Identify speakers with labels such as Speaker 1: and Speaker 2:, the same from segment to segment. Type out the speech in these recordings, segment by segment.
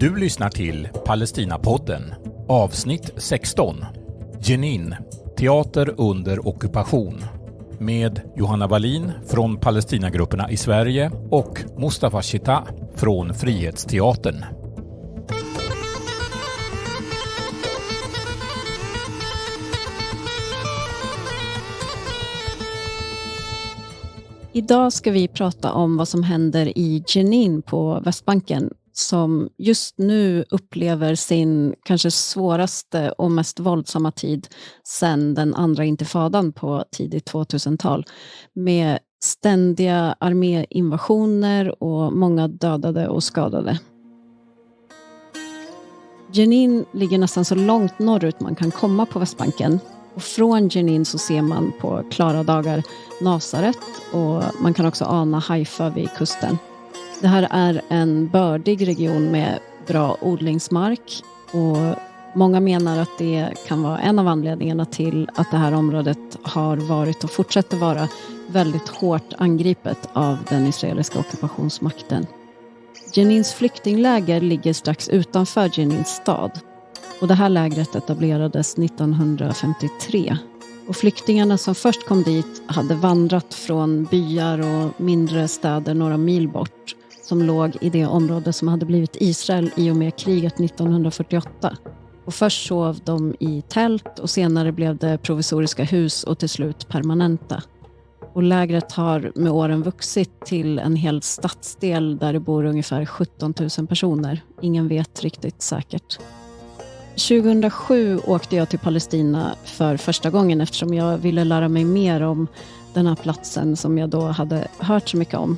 Speaker 1: Du lyssnar till PalestinaPodden, avsnitt 16. Jenin, teater under ockupation. Med Johanna Wallin från Palestinagrupperna i Sverige och Mustafa Sheta från Frihetsteatern.
Speaker 2: Idag ska vi prata om vad som händer i Jenin på Västbanken, som just nu upplever sin kanske svåraste och mest våldsamma tid sedan den andra intifadan på tidigt 2000-tal, med ständiga arméinvasioner och många dödade och skadade. Jenin ligger nästan så långt norrut man kan komma på Västbanken. Och från Jenin så ser man på klara dagar Nasaret och man kan också ana Haifa vid kusten. Det här är en bördig region med bra odlingsmark och många menar att det kan vara en av anledningarna till att det här området har varit och fortsätter vara väldigt hårt angripet av den israeliska ockupationsmakten. Jenins flyktingläger ligger strax utanför Jenins stad. Och det här lägret etablerades 1953. Och flyktingarna som först kom dit hade vandrat från byar och mindre städer några mil bort, som låg i det område som hade blivit Israel i och med kriget 1948. Och först sov de i tält och senare blev det provisoriska hus och till slut permanenta. Och lägret har med åren vuxit till en hel stadsdel där det bor ungefär 17 000 personer. Ingen vet riktigt säkert. 2007 åkte jag till Palestina för första gången eftersom jag ville lära mig mer om den här platsen som jag då hade hört så mycket om.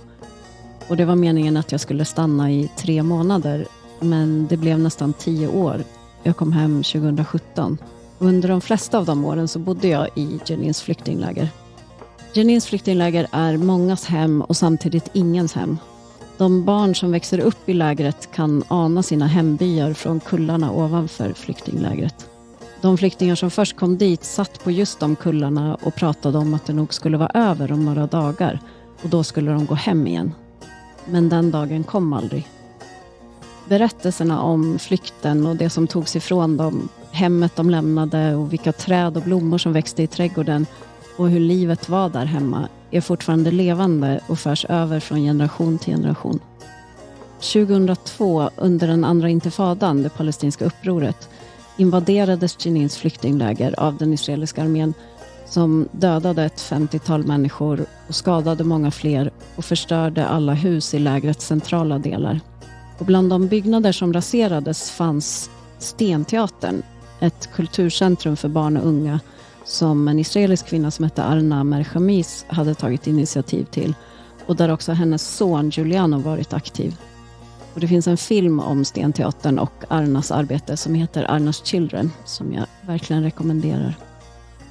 Speaker 2: Och det var meningen att jag skulle stanna i 3 månader, men det blev nästan 10 år. Jag kom hem 2017. Och under de flesta av de åren så bodde jag i Jenins flyktingläger. Jenins flyktingläger är mångas hem och samtidigt ingens hem. De barn som växer upp i lägret kan ana sina hembyar från kullarna ovanför flyktinglägret. De flyktingar som först kom dit satt på just de kullarna och pratade om att det nog skulle vara över om några dagar och då skulle de gå hem igen. Men den dagen kom aldrig. Berättelserna om flykten och det som togs ifrån dem, hemmet de lämnade och vilka träd och blommor som växte i trädgården och hur livet var där hemma är fortfarande levande och förs över från generation till generation. 2002, under den andra intifadan, det palestinska upproret, invaderades Jenins flyktingläger av den israeliska armén som dödade ett 50-tal människor och skadade många fler och förstörde alla hus i lägrets centrala delar. Och bland de byggnader som raserades fanns stenteatern, ett kulturcentrum för barn och unga som en israelisk kvinna som hette Arna Merchamis hade tagit initiativ till och där också hennes son Giuliano varit aktiv. Och det finns en film om stenteatern och Arnas arbete som heter Arnas Children som jag verkligen rekommenderar.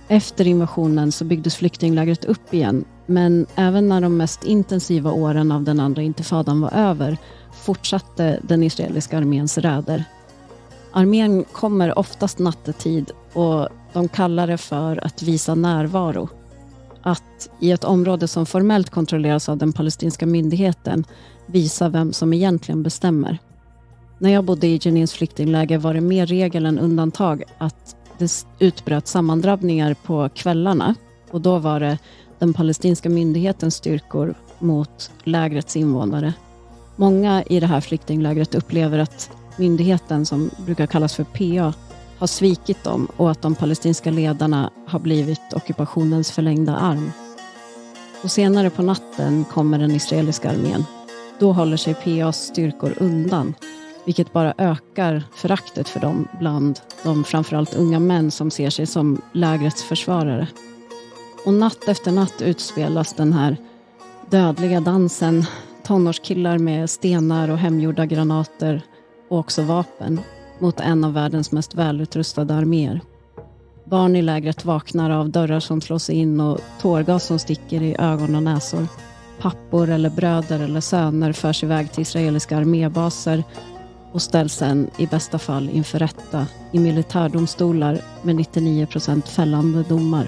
Speaker 2: Efter invasionen så byggdes flyktinglägret upp igen, men även när de mest intensiva åren av den andra intifadan var över fortsatte den israeliska arméns räder. Armén kommer oftast nattetid och de kallar det för att visa närvaro. Att i ett område som formellt kontrolleras av den palestinska myndigheten visa vem som egentligen bestämmer. När jag bodde i Jenins flyktingläger var det mer regel än undantag att det utbröt sammandrabbningar på kvällarna. Och då var det den palestinska myndighetens styrkor mot lägrets invånare. Många i det här flyktinglägret upplever att myndigheten, som brukar kallas för PA, har svikit dem och att de palestinska ledarna har blivit ockupationens förlängda arm. Och senare på natten kommer den israeliska armén. Då håller sig PAs styrkor undan, vilket bara ökar föraktet för dem bland de framförallt unga män som ser sig som lägrets försvarare. Och natt efter natt utspelas den här dödliga dansen. Tonårskillar med stenar och hemgjorda granater och också vapen mot en av världens mest välutrustade arméer. Barn i lägret vaknar av dörrar som slås in och tårgas som sticker i ögon och näsor. Pappor eller bröder eller söner förs iväg till israeliska armébaser och ställs sen i bästa fall inför rätta i militärdomstolar med 99% fällande domar.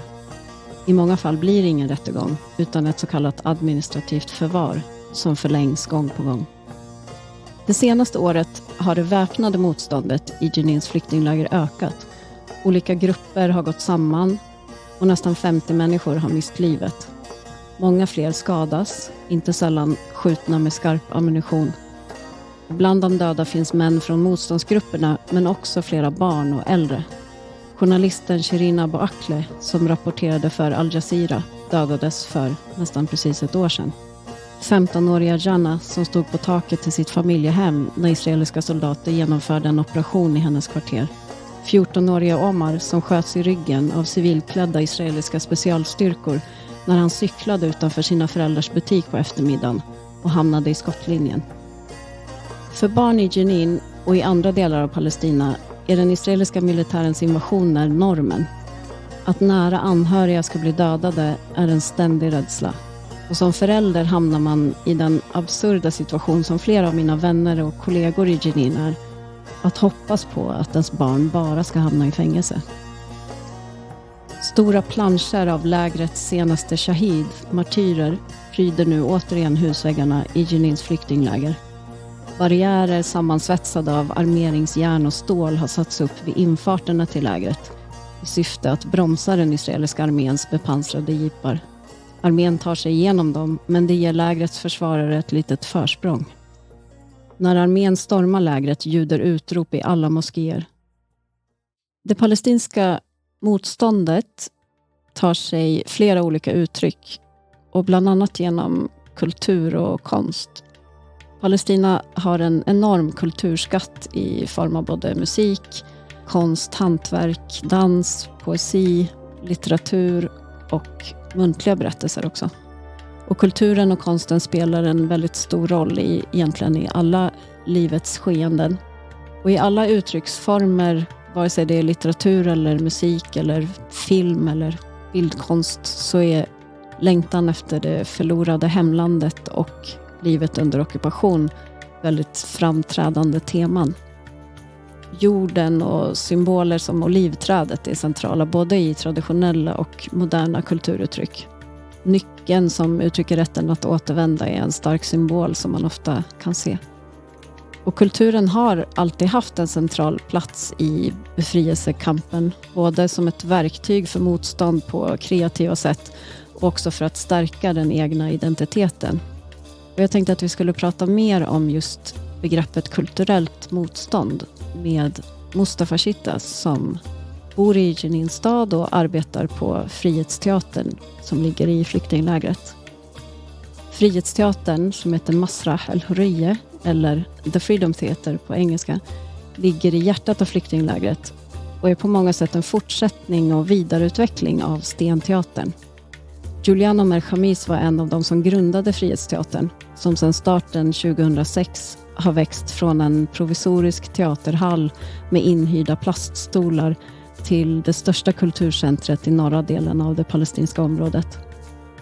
Speaker 2: I många fall blir det ingen rättegång utan ett så kallat administrativt förvar som förlängs gång på gång. Det senaste året har det väpnade motståndet i Jenins flyktingläger ökat. Olika grupper har gått samman och nästan 50 människor har mist livet. Många fler skadas, inte sällan skjutna med skarp ammunition. Bland de döda finns män från motståndsgrupperna men också flera barn och äldre. Journalisten Jenin som rapporterade för Al Jazeera dödades för nästan precis ett år sedan. 15-åriga Jana som stod på taket till sitt familjehem när israeliska soldater genomförde en operation i hennes kvarter. 14-åriga Omar som sköts i ryggen av civilklädda israeliska specialstyrkor när han cyklade utanför sina föräldrars butik på eftermiddagen och hamnade i skottlinjen. För barn i Jenin och i andra delar av Palestina är den israeliska militärens invasioner normen. Att nära anhöriga ska bli dödade är en ständig rädsla. Och som förälder hamnar man i den absurda situation som flera av mina vänner och kollegor i Jenin är. Att hoppas på att ens barn bara ska hamna i fängelse. Stora planscher av lägrets senaste shahid, martyrer, pryder nu återigen husväggarna i Jenins flyktingläger. Barriärer sammansvetsade av armeringsjärn och stål har satts upp vid infarterna till lägret i syfte att bromsa den israeliska arméns bepansrade jeepar. Armén tar sig igenom dem, men det ger lägrets försvarare ett litet försprång. När armén stormar lägret ljuder utrop i alla moskéer. Det palestinska motståndet tar sig flera olika uttryck och bland annat genom kultur och konst. Palestina har en enorm kulturskatt i form av både musik, konst, hantverk, dans, poesi, litteratur och muntliga berättelser också. Och kulturen och konsten spelar en väldigt stor roll egentligen i alla livets skeenden. Och i alla uttrycksformer, vare sig det är litteratur eller musik eller film eller bildkonst, så är längtan efter det förlorade hemlandet och livet under ockupation väldigt framträdande teman. Jorden och symboler som olivträdet är centrala både i traditionella och moderna kulturuttryck. Nyckeln som uttrycker rätten att återvända är en stark symbol som man ofta kan se. Och kulturen har alltid haft en central plats i befrielsekampen, både som ett verktyg för motstånd på kreativa sätt och också för att stärka den egna identiteten. Och jag tänkte att vi skulle prata mer om just begreppet kulturellt motstånd med Mustafa Sheta som bor i Jenin stad och arbetar på Frihetsteatern som ligger i flyktinglägret. Frihetsteatern, som heter Masrah el-Hurriye eller The Freedom Theater på engelska, ligger i hjärtat av flyktinglägret och är på många sätt en fortsättning och vidareutveckling av stenteatern. Julian Omer Khamis var en av de som grundade Frihetsteatern, som sedan starten 2006 har växt från en provisorisk teaterhall med inhyrda plaststolar till det största kulturcentret i norra delen av det palestinska området.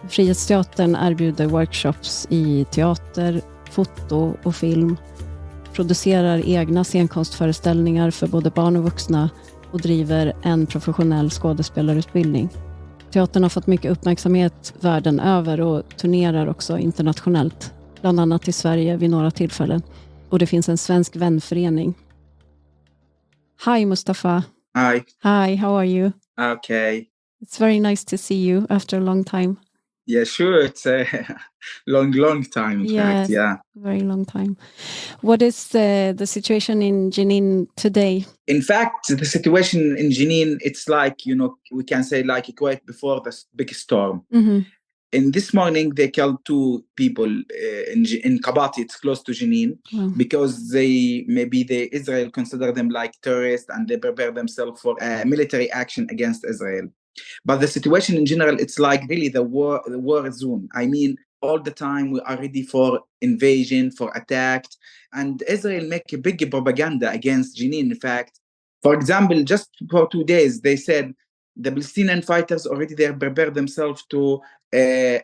Speaker 2: Frihetsteatern erbjuder workshops i teater, foto och film, producerar egna scenkonstföreställningar för både barn och vuxna och driver en professionell skådespelarutbildning. Teatern har fått mycket uppmärksamhet världen över och turnerar också internationellt, bland annat i Sverige vid några tillfällen. Och det finns en svensk vänförening. Hi Mustafa.
Speaker 3: Hi.
Speaker 2: Hi, how are you?
Speaker 3: Okay.
Speaker 2: It's very nice to see you after a long time.
Speaker 3: Yeah, sure. It's a long time, in fact. Yeah.
Speaker 2: Very long time. What is the situation in Jenin today?
Speaker 3: In fact, the situation in Jenin, it's like, we can say like quite before the big storm.
Speaker 2: Mm-hmm.
Speaker 3: In this morning, they killed 2 people in Kabati. It's close to Jenin, because Israel consider them like terrorists and they prepare themselves for military action against Israel. But the situation in general, it's like really the war zone. I mean, all the time we are ready for invasion, for attack. And Israel make a big propaganda against Jenin. In fact, for example, just for 2 days, they said the Palestinian fighters already there prepared themselves to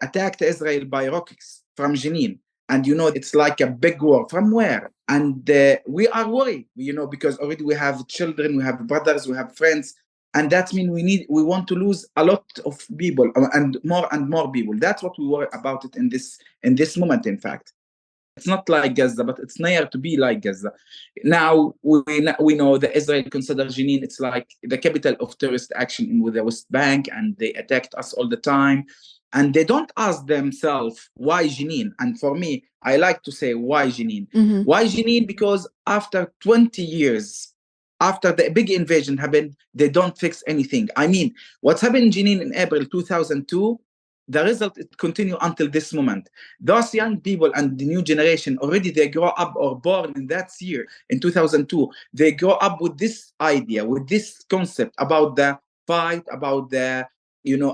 Speaker 3: attack Israel by rockets from Jenin. And, it's like a big war. From where? And we are worried, because already we have children, we have brothers, we have friends. And that means we want to lose a lot of people and more people. That's what we worry about it in this moment, in fact. It's not like Gaza, but it's near to be like Gaza. Now we know that Israel considers Jenin, it's like the capital of terrorist action in the West Bank, and they attacked us all the time. And they don't ask themselves why Jenin. And for me, I like to say why Jenin.
Speaker 2: Mm-hmm.
Speaker 3: Why Jenin? Because after 20 years, after the big invasion happened, they don't fix anything. I mean, what's happened in Jenin in April 2002, the result it continue until this moment. Those young people and the new generation already they grow up or born in that year in 2002. They grow up with this idea, with this concept about the fight, about the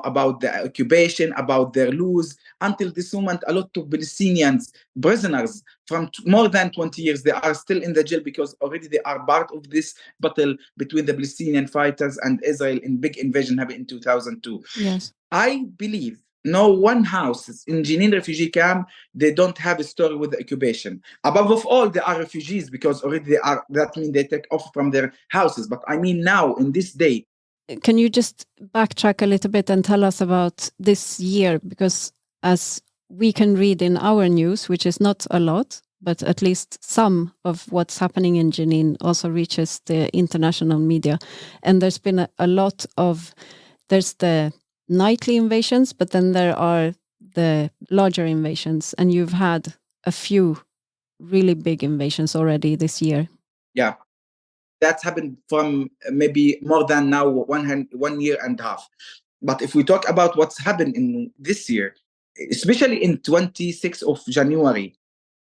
Speaker 3: about the occupation, about their lose. Until this moment, a lot of Palestinians, prisoners from more than 20 years, they are still in the jail because already they are part of this battle between the Palestinian fighters and Israel in big invasion happened in 2002.
Speaker 2: Yes.
Speaker 3: I believe no one house in Jenin refugee camp, they don't have a story with the occupation. Above of all, they are refugees because already they are, that means they take off from their houses. But I mean now, in this day.
Speaker 2: Can you just backtrack a little bit and tell us about this year? Because as we can read in our news, which is not a lot, but at least some of what's happening in Jenin also reaches the international media. And there's been a lot of, there's the nightly invasions, but then there are the larger invasions. And you've had a few really big invasions already this year.
Speaker 3: Yeah. That's happened from maybe more than now 1 year and a half. But if we talk about what's happened in this year, especially in 26th of January,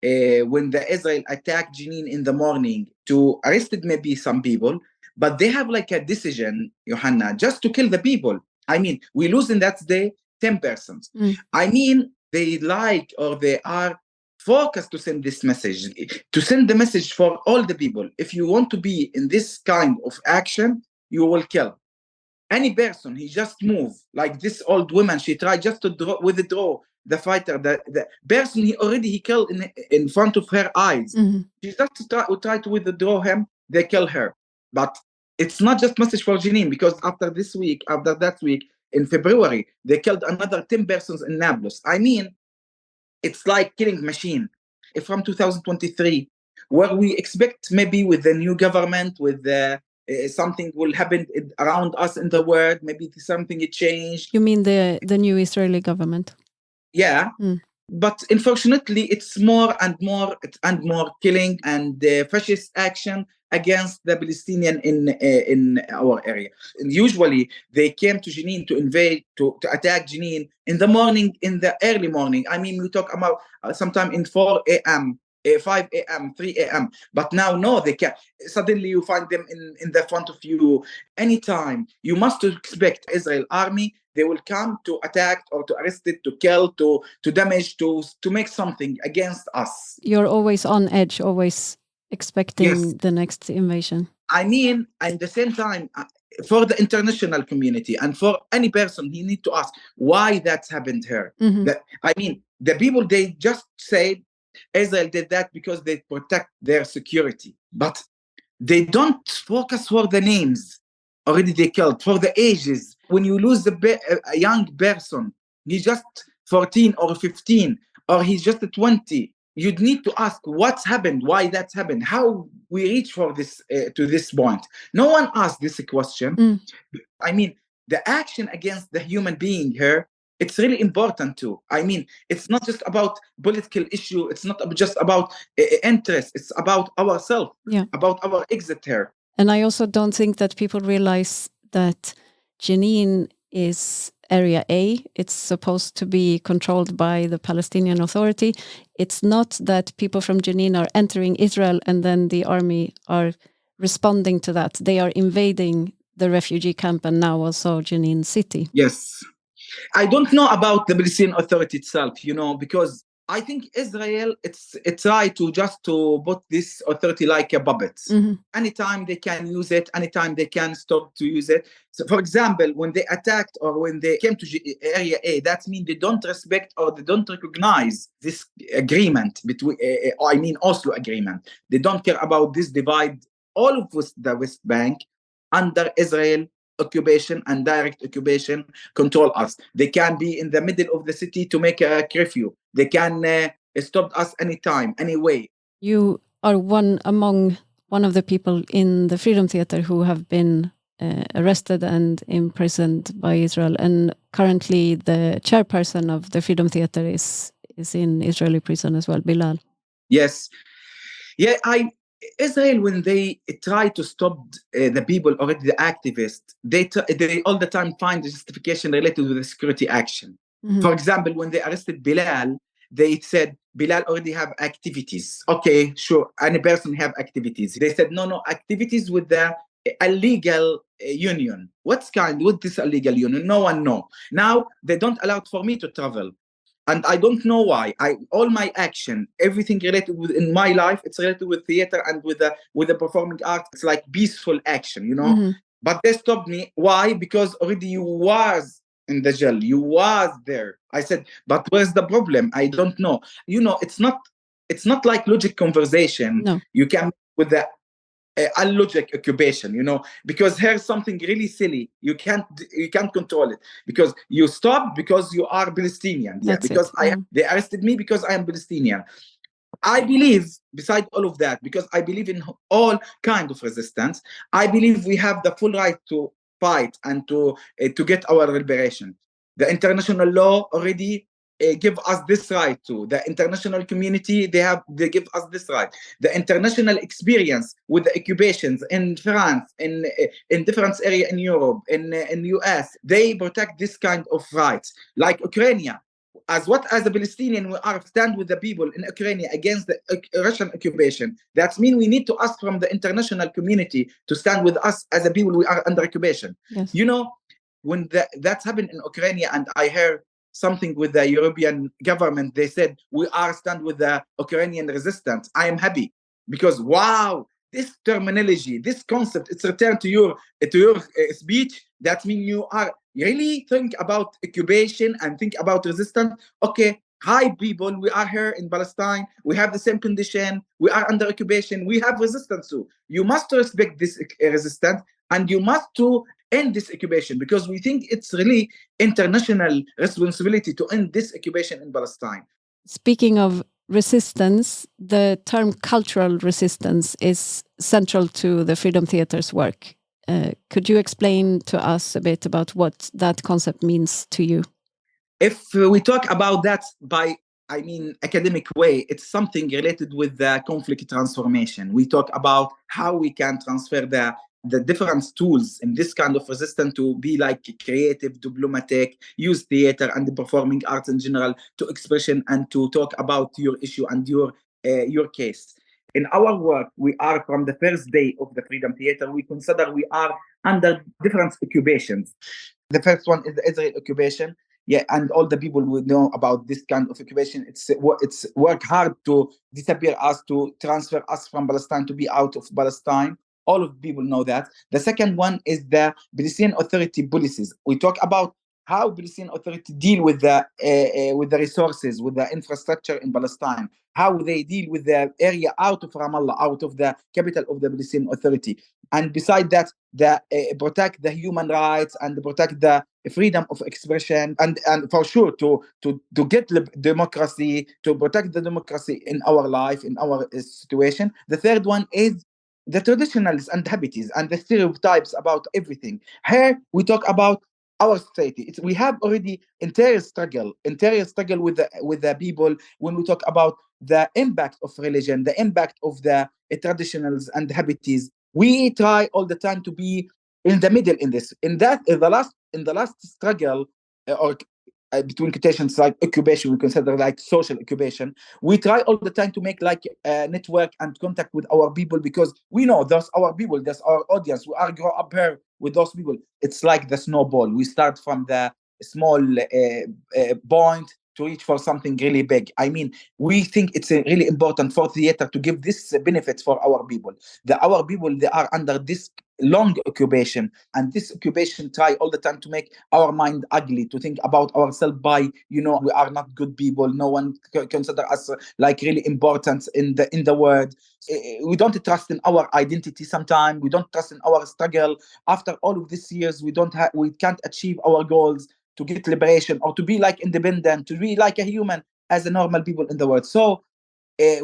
Speaker 3: when the Israel attacked Jenin in the morning to arrested maybe some people, but they have like a decision, Johanna, just to kill the people. I mean, we lose in that day 10 persons. I mean, they like or they are focused to send this message, to send the message for all the people. If you want to be in this kind of action, you will kill any person. He just move like this old woman. She tried just to withdraw the fighter. The person he killed in front of her eyes.
Speaker 2: Mm-hmm.
Speaker 3: She just try to withdraw him. They kill her. But it's not just message for Jenin, because after that week in February, they killed another 10 persons in Nablus. I mean, it's like killing machine. From 2023, where we expect maybe with the new government, with the something will happen around us in the world, maybe something it changed.
Speaker 2: You mean the new Israeli government?
Speaker 3: Yeah. But unfortunately, it's more and more killing and fascist action against the Palestinian in our area. And usually, they came to Jenin to invade, to attack Jenin in the morning, in the early morning. I mean, we talk about sometime in 4 a.m., 5 a.m., 3 a.m. But now, no, they can't. Suddenly, you find them in the front of you. Anytime, you must expect Israel army. They will come to attack or to arrest it, to kill, to damage, to make something against us.
Speaker 2: You're always on edge, always expecting the next invasion.
Speaker 3: I mean, at the same time, for the international community and for any person, he need to ask why that's happened here.
Speaker 2: Mm-hmm.
Speaker 3: I mean, the people, they just say Israel did that because they protect their security. But they don't focus for the names already they killed, for the ages. When you lose a young person, he's just 14 or 15, or he's just 20, you'd need to ask what's happened, why that's happened, how we reach for this to this point. No one asked this question. I mean, the action against the human being here, it's really important too. I mean, it's not just about political issue. It's not just about interest. It's about ourselves, about our exit here.
Speaker 2: And I also don't think that people realize that Jenin is Area A. It's supposed to be controlled by the Palestinian Authority. It's not that people from Jenin are entering Israel and then the army are responding to that. They are invading the refugee camp and now also Jenin city.
Speaker 3: Yes. I don't know about the Palestinian Authority itself, because I think Israel, it's right to just to put this authority like a puppet.
Speaker 2: Mm-hmm.
Speaker 3: Anytime they can use it, anytime they can stop to use it. So, for example, when they attacked or when they came to Area A, that means they don't respect or they don't recognize this agreement between, Oslo agreement. They don't care about this divide all of the West Bank under Israel occupation and direct occupation control us. They can be in the middle of the city to make a curfew. They can stopped us anytime, anyway.
Speaker 2: You are one of the people in the Freedom Theater who have been arrested and imprisoned by Israel, and currently the chairperson of the Freedom Theater is in Israeli prison as well, Bilal.
Speaker 3: Yes. Yeah, Israel, when they try to stop the people, already the activists, they all the time find the justification related with the security action.
Speaker 2: Mm-hmm.
Speaker 3: For example, when they arrested Bilal, they said Bilal already have activities. Okay, sure, any person have activities. They said no, activities with the illegal union. What this illegal union? No one know. Now they don't allow for me to travel. And I don't know why. All my action, everything related with in my life, it's related with theater and with the performing art. It's like peaceful action,
Speaker 2: Mm-hmm.
Speaker 3: But they stopped me. Why? Because already you was in the jail. You was there. I said, but where's the problem? I don't know. It's not like logic conversation.
Speaker 2: No.
Speaker 3: You can with the illogic occupation, because here's something really silly. You can't control it because you stop because you are Palestinian.
Speaker 2: That's
Speaker 3: because they arrested me because I am Palestinian. I believe, beside all of that, because I believe in all kind of resistance, I believe we have the full right to fight and to get our liberation. The international law already give us this right to. The international community, they give us this right. The international experience with the occupations in France, in different areas in Europe, in US, they protect this kind of rights. Like Ukraine, as a Palestinian, we are stand with the people in Ukraine against the Russian occupation. That means we need to ask from the international community to stand with us as a people we are under occupation.
Speaker 2: Yes.
Speaker 3: When that's happened in Ukraine, and I heard something with the European government, they said we are stand with the Ukrainian resistance. I am happy because wow, this terminology, this concept, it's returned to your speech. That means you are really think about occupation and think about resistance. Okay, hi people, we are here in Palestine. We have the same condition. We are under occupation. We have resistance too. You must respect this resistance, and you must to end this occupation, because we think it's really international responsibility to end this occupation in Palestine.
Speaker 2: Speaking of resistance, the term cultural resistance is central to the Freedom Theater's work. Could you explain to us a bit about what that concept means to you?
Speaker 3: If we talk about that by academic way, it's something related with the conflict transformation. We talk about how we can transfer the different tools in this kind of resistance to be like creative, diplomatic, use theater and the performing arts in general to expression and to talk about your issue and your case. In our work, we are from the first day of the Freedom Theater, we consider we are under different occupations. The first one is the Israel occupation. Yeah, and all the people would know about this kind of occupation. It's work hard to disappear us, to transfer us from Palestine, to be out of Palestine. All of people know that. The second one is the Palestinian Authority policies. We talk about how Palestinian Authority deal with the resources, with the infrastructure in Palestine, how they deal with the area out of Ramallah, out of the capital of the Palestinian Authority. And beside that, protect the human rights and protect the freedom of expression, and for sure to get democracy, to protect the democracy in our life, in our situation. The third one is the traditionals and habits and the stereotypes about everything. Here we talk about our society. We have already entire struggle with the people when we talk about the impact of religion, the impact of the traditionals and habits. We try all the time to be in the middle in this. In the last struggle, or between quotations, like occupation, we consider like social occupation. We try all the time to make like a network and contact with our people, because we know that's our people, that's our audience. We are grow up here with those people. It's like the snowball. We start from the small point to reach for something really big. We think it's really important for theater to give this benefits for our people. Our people, they are under this long occupation, and this occupation try all the time to make our mind ugly, to think about ourselves by, we are not good people. No one consider us like really important in the world. We don't trust in our identity sometimes. We don't trust in our struggle. After all of these years, we can't achieve our goals to get liberation or to be like independent, to be like a human. as a normal people in the world. So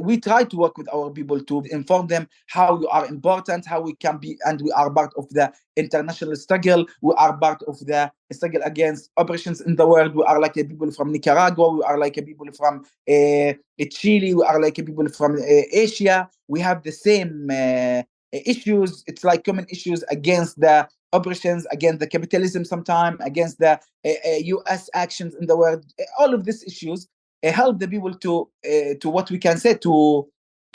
Speaker 3: we try to work with our people to inform them how you are important, how we can be, and we are part of the international struggle. We are part of the struggle against oppressions in the world. We are like a people from Nicaragua. We are like a people from Chile. We are like a people from Asia. We have the same issues. It's like common issues against the oppressions, against the capitalism sometimes, against the US actions in the world. All of these issues help the people to what we can say to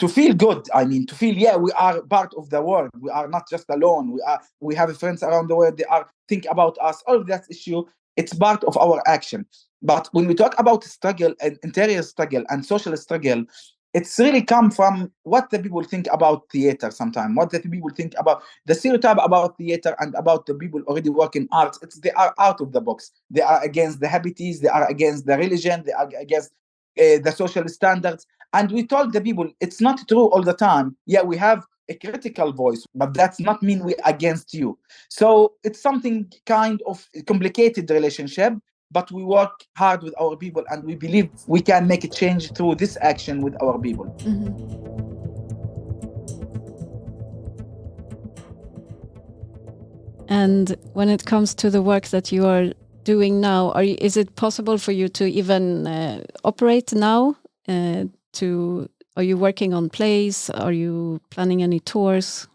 Speaker 3: feel good. I mean, to feel, yeah, we are part of the world. We are not just alone. We have friends around the world. They are think about us. All of that issue, it's part of our action. But when we talk about struggle and interior struggle and social struggle, it's really come from what the people think about theater sometimes, what the people think about the stereotype about theater and about the people already working arts. They are out of the box. They are against the habits, they are against the religion, they are against the social standards. And we told the people, it's not true all the time. Yeah, we have a critical voice, but that's not mean we're against you. So it's something kind of complicated relationship, but we work hard with our people and we believe we can make a change through this action with our people.
Speaker 2: Mm-hmm. And when it comes to the work that you are doing now, is it possible for you to even operate now? Are you working on plays? Are you planning any tours?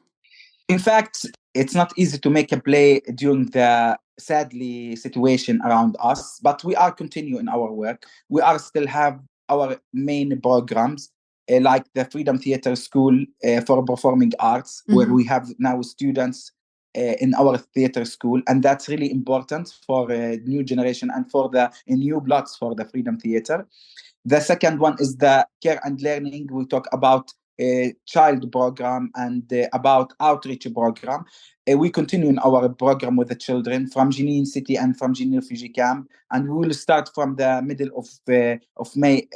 Speaker 3: In fact, it's not easy to make a play during the sadly situation around us, but we are continuing our work. We are still have our main programs like the Freedom Theater School for Performing Arts, mm-hmm. where we have now students in our theater school, and that's really important for a new generation and for the new bloods for the Freedom Theater. The second one is the Care and Learning. We talk about a child program and about outreach program. We continue in our program with the children from Jenin city and from Jenin refugee camp, and we will start from the middle of May,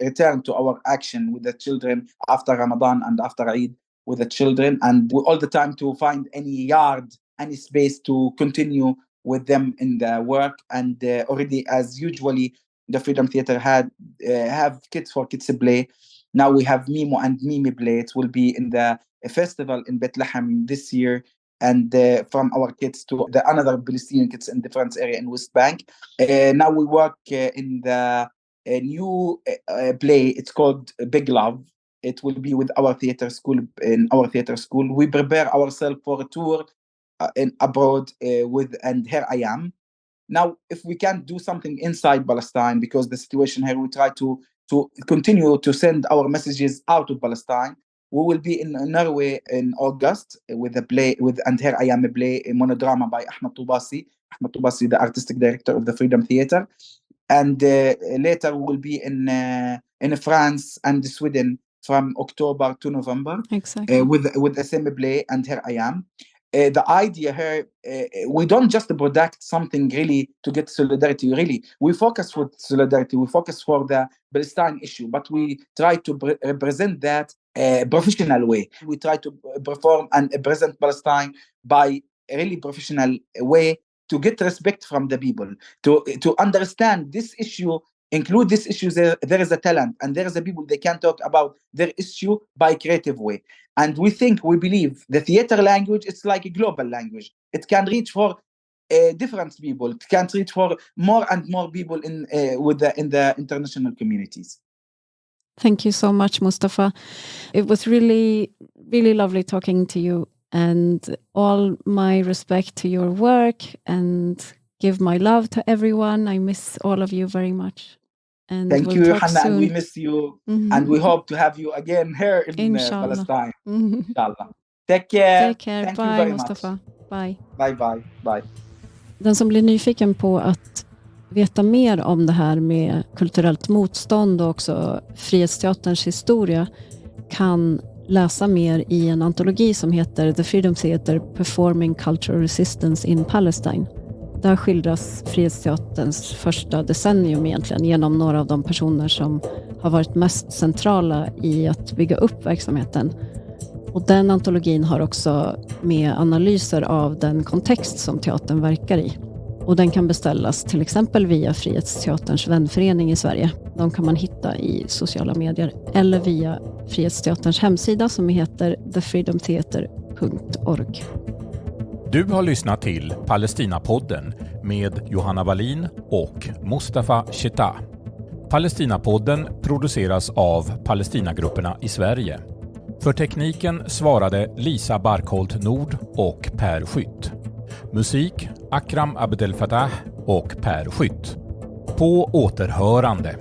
Speaker 3: return to our action with the children after Ramadan and after Eid with the children, and we all the time to find any yard, any space to continue with them in the work. And already, as usually, the Freedom Theater have Kids for Kids play. Now we have Mimo and Mimi play. It will be in the festival in Bethlehem this year, and from our kids to the another Palestinian kids in different area in West Bank. Now we work in the new play. It's called Big Love. It will be with our theater school. In our theater school, we prepare ourselves for a tour in abroad with And Here I Am. Now, if we can't do something inside Palestine because the situation here, we try to continue to send our messages out of Palestine. We will be in Norway in August with a play with And Here I Am, a play, a monodrama by Ahmed Toubasi, the artistic director of the Freedom Theater. And later we will be in France and Sweden from October to November.
Speaker 2: Exactly.
Speaker 3: With the same play And Here I Am. The idea here, we don't just product something really to get solidarity. Really, we focus with solidarity. We focus for the Palestine issue, but we try to represent that professional way. We try to perform and present Palestine by a really professional way to get respect from the people, to understand this issue. Include this issue, there is a talent and there is a people they can talk about their issue by creative way. And we believe the theater language, it's like a global language. It can reach for different people. It can reach for more and more people in the international communities.
Speaker 2: Thank you so much, Mustafa. It was really, really lovely talking to you, and all my respect to your work, and give my love to everyone. I miss all of you very much. And
Speaker 3: thank you, Hannah, and we miss you, and we hope to have you again here in Palestine. Inshallah. Take care. Thank
Speaker 2: Bye,
Speaker 3: you very
Speaker 2: Mustafa.
Speaker 3: Much.
Speaker 2: Bye.
Speaker 3: Bye.
Speaker 2: Den som blir nyfiken på att veta mer om det här med kulturellt motstånd och också Frihetsteaterns historia kan läsa mer i en antologi som heter The Freedom Theater Performing Cultural Resistance in Palestine. Där skildras Frihetsteaterns första decennium egentligen genom några av de personer som har varit mest centrala i att bygga upp verksamheten. Och den antologin har också med analyser av den kontext som teatern verkar i. Och den kan beställas till exempel via Frihetsteaterns vänförening i Sverige. De kan man hitta i sociala medier eller via Frihetsteaterns hemsida som heter thefreedomtheater.org.
Speaker 1: Du har lyssnat till PalestinaPodden med Johanna Wallin och Mustafa Sheta. PalestinaPodden produceras av Palestinagrupperna i Sverige. För tekniken svarade Lisa Barkholt Nord och Per Skytt. Musik Akram Abdel Fattah och Per Skytt. På återhörande.